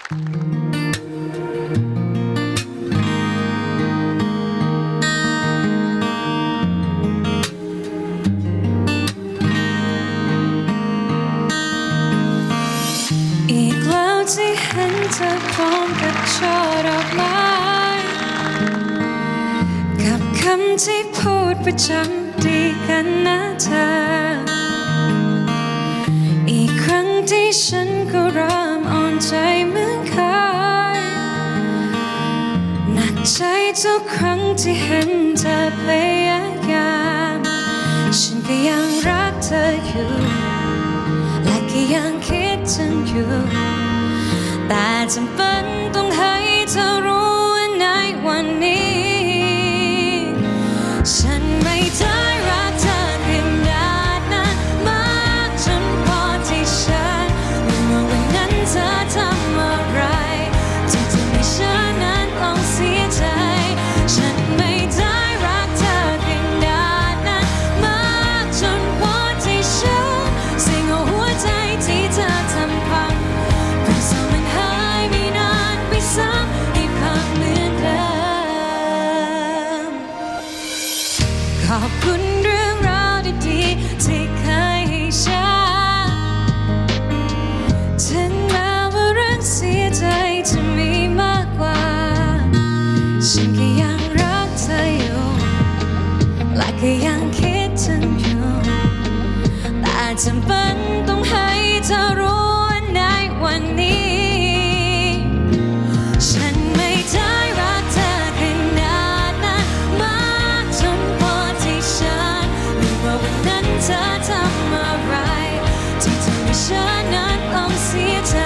อีกแล้วที่เห็นเธอพร้อมกับช่อดอกไม้กับคำที่พูดประจำดีกันนะเธออีกครั้งที่ฉันก็เริ่มอ่อนใจเหมือนเคยหนักใจทุกครั้งที่เห็นเธอพยายามฉันก็ยังรักเธออยู่และก็ยังคิดถึงอยู่แต่จำเป็นต้องให้เธอรู้ว่าในวันนี้ฉันไม่ได้รักเธอขนาดนั้นมากจนพอที่ฉันรู้ว่าวันนั้นเธอทำอะไรที่ทำให้ฉันนั้นต้องเสียใจฉันไม่ได้รักเธอขนาดนั้นมากจนพอที่ฉันสิ่งเอาหัวใจที่เธอทำพังเป็นสองมันหายไม่นานไปซ้ำให้พังเหมือนเดิมขอบคุณเรื่องราวดีๆที่เคยให้ฉันถึงแม้ว่าเรื่องเสียใจจะมีมากกว่าฉันก็ยังรักเธออยู่และก็ยังคิดถึงอยู่แต่จำเป็นต้องให้เธอรู้ว่าในวันนี้ฉันไม่ได้รักเธอขนาดนั้นมากจนพอที่ฉันรู้ว่าวันนั้นเธอทำอะไรที่ทำให้ฉันนั้นต้องเสียใจ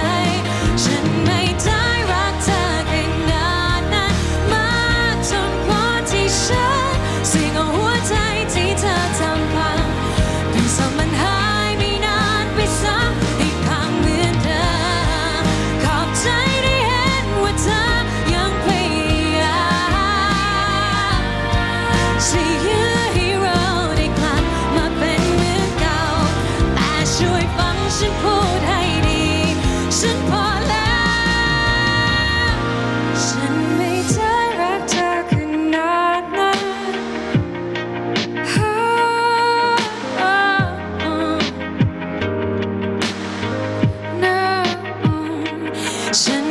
ฉันไม่ได้รักเธอขนาดนั้นมากจนพอที่ฉันสิ่งเอาหัวใจที่เธอทำพังเป็นสองมันหายไม่นานไปซ้ำให้พังเหมือนเดิมขอบใจได้เห็นว่าเธอยังพยายามจะยื้อให้เราได้กลับมาเป็นเหมือนเก่าแต่ช่วยฟังฉันพูดให้ดีฉันพอแล้วฉันไม่ได้รักเธอขนาดนั้น ฉัน